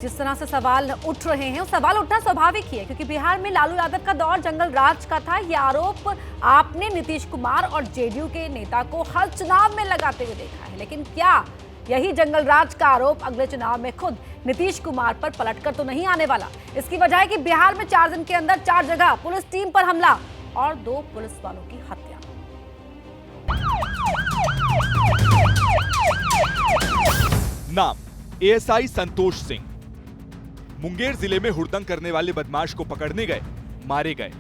जिस तरह से सवाल उठ रहे हैं, वो सवाल उठना स्वाभाविक ही है क्योंकि बिहार में लालू यादव का दौर जंगल राज का था। ये आरोप आपने नीतीश कुमार और जेडीयू के नेता को हर चुनाव में लगाते हुए देखा है। लेकिन क्या यही जंगल राज का आरोप अगले चुनाव में खुद नीतीश कुमार पर पलटकर तो नहीं आने वाला? इसकी वजह है कि बिहार में 4 दिन के अंदर 4 जगह पुलिस टीम पर हमला और 2 पुलिस वालों की हत्या। नाम एएसआई संतोष सिंह। मुंगेर जिले में हुड़दंग करने वाले बदमाश को पकड़ने गए, मारे गए।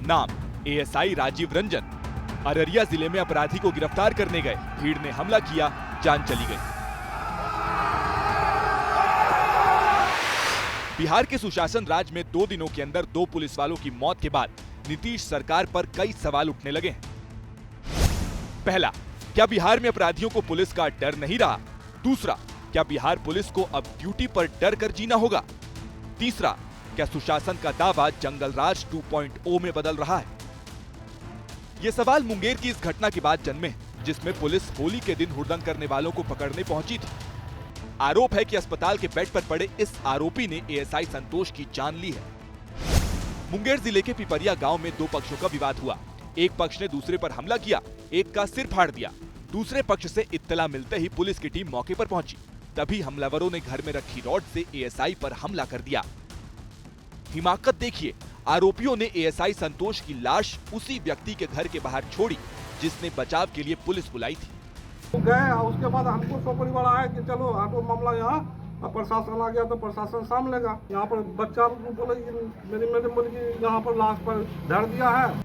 नाम एएसआई राजीव रंजन। अररिया जिले में अपराधी को गिरफ्तार करने गए, भीड़ ने हमला किया, जान चली गई। बिहार के सुशासन राज में 2 दिनों के अंदर 2 पुलिस वालों की मौत के बाद नीतीश सरकार पर कई सवाल उठने लगे हैं। पहला, क्या बिहार में अपराधियों को पुलिस का डर नहीं रहा? दूसरा, क्या बिहार पुलिस को अब ड्यूटी पर डर कर जीना होगा? तीसरा, क्या सुशासन का दावा जंगल राज 2.0 में बदल रहा है? ये सवाल मुंगेर की इस घटना के बाद जन्मे, जिसमें पुलिस होली के दिन हुड़दंग करने वालों को पकड़ने पहुंची थी। आरोप है कि अस्पताल के बेड पर पड़े इस आरोपी ने एएसआई संतोष की जान ली है। मुंगेर जिले के पिपरिया गांव में 2 पक्षों का विवाद हुआ। एक पक्ष ने दूसरे पर हमला किया, एक का सिर फाड़ दिया। दूसरे पक्ष से इत्तला मिलते ही पुलिस की टीम मौके पर पहुंची। तभी हमलावरों ने घर में रखी रॉड से एएसआई पर हमला कर दिया। हिमाकत देखिए, आरोपियों ने एएसआई संतोष की लाश उसी व्यक्ति के घर के बाहर छोड़ी जिसने बचाव के लिए पुलिस बुलाई थी। गए, उसके बाद हमको सौ परिवार आया कि चलो आपको मामला यहाँ प्रशासन आ गया तो प्रशासन सामलेगा। यहाँ पर बच्चा बोले मेरी यहाँ पर लाश पर धर दिया है।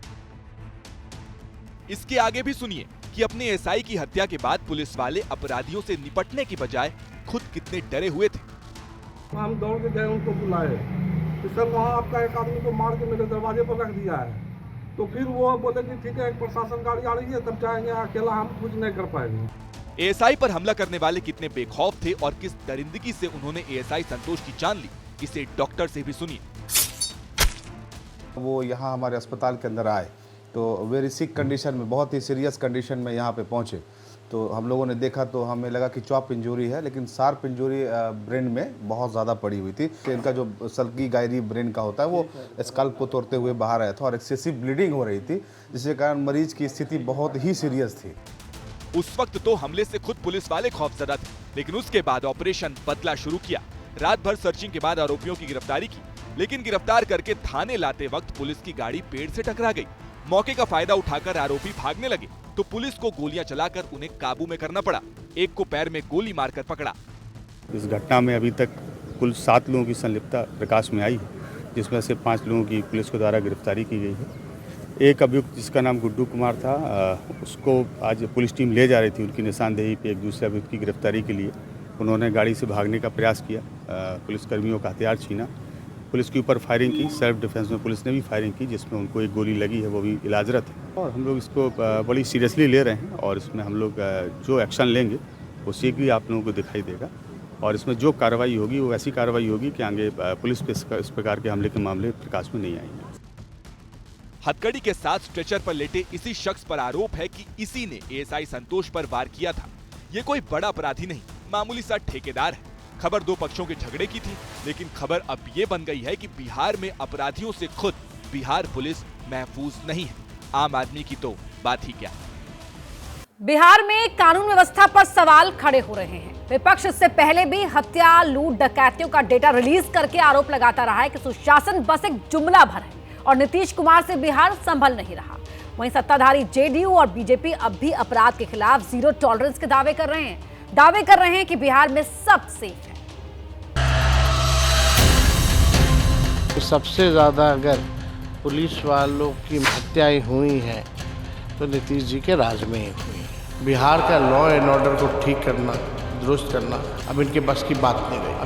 इसके आगे भी सुनिए कि अपने एएसआई की हत्या के बाद पुलिस वाले अपराधियों से निपटने की बजाय खुद कितने डरे हुए थे। हम दौड़ के गए, उनको बुलाए तो सर वहाँ आपका एक आदमी को मार के मेरे दरवाजे पर रख दिया है। तो फिर वो बोले कि ठीक है, एक प्रशासन गाड़ी आ रही है, तब जाएंगे, अकेला हम कुछ नहीं कर पाएंगे। एएसआई पर हमला करने वाले कितने बेखौफ थे और किस दरिंदगी से उन्होंने एएसआई संतोष की जान ली, इसे डॉक्टर से भी सुनिए। वो यहाँ हमारे अस्पताल के अंदर आए तो वेरी सिक कंडीशन में, बहुत ही सीरियस कंडीशन में यहाँ पे पहुँचे। तो हम लोगों ने देखा तो हमें लगा कि चॉप इंजरी है, लेकिन शार्प इंजरी ब्रेन में बहुत ज़्यादा पड़ी हुई थी। इनका जो सल्की गायरी ब्रेन का होता है वो स्कल्प को तोड़ते हुए बाहर आया था और एक्सेसिव ब्लीडिंग हो रही थी, जिसके कारण मरीज की स्थिति बहुत ही सीरियस थी। उस वक्त तो हमले से खुद पुलिस वाले खौफजदा थे, लेकिन उसके बाद ऑपरेशन बदला शुरू किया। रात भर सर्चिंग के बाद आरोपियों की गिरफ्तारी की, लेकिन गिरफ्तार करके थाने लाते वक्त पुलिस की गाड़ी पेड़ से टकरा गई। मौके का फायदा उठाकर आरोपी भागने लगे तो पुलिस को गोलियां चलाकर उन्हें काबू में करना पड़ा। एक को पैर में गोली मारकर पकड़ा। इस घटना में अभी तक कुल 7 लोगों की संलिप्तता प्रकाश में आई है, जिसमें से 5 लोगों की पुलिस के द्वारा गिरफ्तारी की गई है। एक अभियुक्त जिसका नाम गुड्डू कुमार था, उसको आज पुलिस टीम ले जा रही थी उनकी निशानदेही पे एक दूसरे अभियुक्त की गिरफ्तारी के लिए। उन्होंने गाड़ी से भागने का प्रयास किया, पुलिसकर्मियों का हथियार छीना, पुलिस के ऊपर फायरिंग की। सेल्फ डिफेंस में पुलिस ने भी फायरिंग की, जिसमें उनको एक गोली लगी है, वो भी इलाजरत है। और हम लोग इसको बड़ी सीरियसली ले रहे हैं और इसमें हम लोग जो एक्शन लेंगे वो शीघ्र ही आप लोगों को दिखाई देगा। और इसमें जो कार्रवाई होगी वो ऐसी कार्रवाई होगी कि आगे पुलिस पे इस प्रकार के हमले के मामले प्रकाश में नहीं आएंगे। हथकड़ी के साथ स्ट्रेचर पर लेटे इसी शख्स पर आरोप है कि इसी ने एएसआई संतोष पर वार किया था। ये कोई बड़ा अपराधी नहीं, मामूली सा ठेकेदार है। खबर 2 पक्षों के झगड़े की थी, लेकिन खबर अब ये बन गई है कि बिहार में अपराधियों से खुद बिहार पुलिस महफूज नहीं है। आम आदमी की तो बात ही क्या। बिहार में कानून व्यवस्था पर सवाल खड़े हो रहे हैं। विपक्ष इससे पहले भी हत्या, लूट, डकैतियों का डेटा रिलीज करके आरोप लगाता रहा है कि सुशासन बस एक जुमला भर है और नीतीश कुमार से बिहार संभल नहीं रहा। वहीं सत्ताधारी जेडीयू और बीजेपी अब भी अपराध के खिलाफ जीरो टॉलरेंस के दावे कर रहे हैं कि बिहार में सब सेफ है। तो सबसे ज्यादा अगर पुलिस वालों की हत्याएं हुई हैं तो नीतीश जी के राज में ही हुई है। बिहार का लॉ एंड ऑर्डर को ठीक करना, दुरुस्त करना अब इनके बस की बात नहीं रही।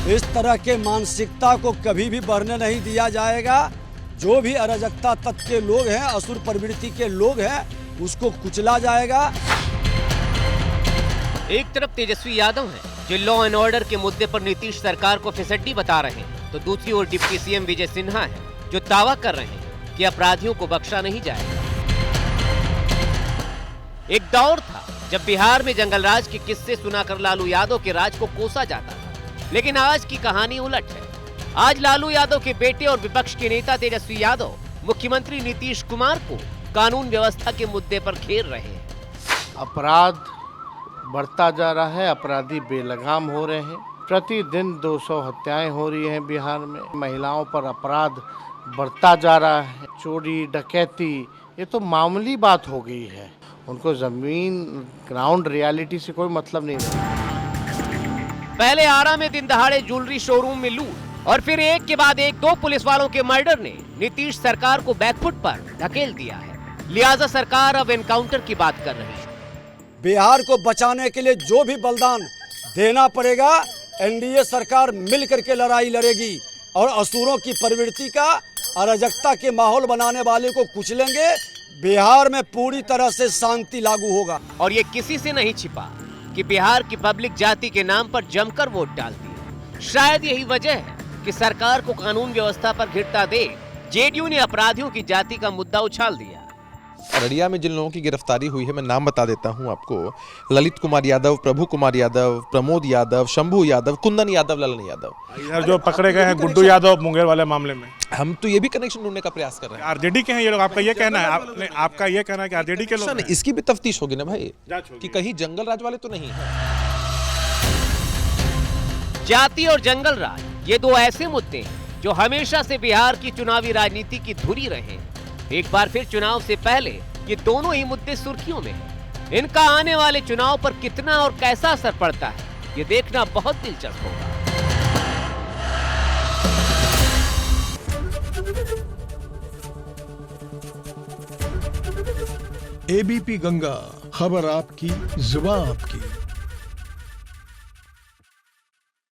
इस तरह के मानसिकता को कभी भी बढ़ने नहीं दिया जाएगा। जो भी अराजकता तत्व के लोग हैं, असुर प्रवृत्ति के लोग हैं, उसको कुचला जाएगा। एक तरफ तेजस्वी यादव हैं, जो लॉ एंड ऑर्डर के मुद्दे पर नीतीश सरकार को फिसड्डी बता रहे हैं, तो दूसरी ओर डिप्टी सीएम विजय सिन्हा है, जो दावा कर रहे हैं कि अपराधियों को बख्शा नहीं जाएगा। एक दौर था जब बिहार में जंगलराज के किस्से सुनाकर लालू यादव के राज को कोसा जाता था, लेकिन आज की कहानी उलट है। आज लालू यादव के बेटे और विपक्ष के नेता तेजस्वी यादव मुख्यमंत्री नीतीश कुमार को कानून व्यवस्था के मुद्दे पर घेर रहे हैं। अपराध बढ़ता जा रहा है, अपराधी बेलगाम हो रहे हैं। प्रतिदिन 200 हत्याएं हो रही हैं बिहार में। महिलाओं पर अपराध बढ़ता जा रहा है। चोरी डकैती ये तो मामूली बात हो गई है। उनको जमीन ग्राउंड रियलिटी से कोई मतलब नहीं रहा। पहले आरा में दिन दहाड़े ज्वेलरी शोरूम में लूट और फिर एक के बाद एक 2 पुलिस वालों के मर्डर ने नीतीश सरकार को बैकफुट पर धकेल दिया है। लिहाजा सरकार अब एनकाउंटर की बात कर रही है। बिहार को बचाने के लिए जो भी बलिदान देना पड़ेगा, एनडीए सरकार मिल करके लड़ाई लड़ेगी और असुरों की प्रवृत्ति का, अराजकता के माहौल बनाने वाले को कुचलेंगे। बिहार में पूरी तरह से शांति लागू होगा। और ये किसी से नहीं छिपा कि बिहार की पब्लिक जाति के नाम पर जमकर वोट डालती है। शायद यही वजह है कि सरकार को कानून व्यवस्था पर घिरता देख जेडीयू ने अपराधियों की जाति का मुद्दा उछाल दिया। अररिया में जिन लोगों की गिरफ्तारी हुई है, मैं नाम बता देता हूं आपको। ललित कुमार यादव, प्रभु कुमार यादव, प्रमोद यादव, शंभू यादव, कुंदन यादव, ललन यादव। इधर जो पकड़े गए हैं गुड्डू यादव मुंगेर वाले मामले में, हम तो ये भी कनेक्शन ढूंढने का प्रयास कर रहे हैं। आरजेडी के हैं ये लोग, आपका ये कहना है? आपका ये कहना है कि आरजेडी के लोग हैं? इसकी भी तफ्तीश होगी ना भाई, कि कहीं जंगल राज वाले तो नहीं है। जाति और जंगल राज ये 2 ऐसे मुद्दे हैं जो हमेशा से बिहार की चुनावी राजनीति की धुरी रहे हैं। एक बार फिर चुनाव से पहले ये दोनों ही मुद्दे सुर्खियों में हैं। इनका आने वाले चुनाव पर कितना और कैसा असर पड़ता है, ये देखना बहुत दिलचस्प होगा। एबीपी गंगा, खबर आपकी, जुबान आपकी।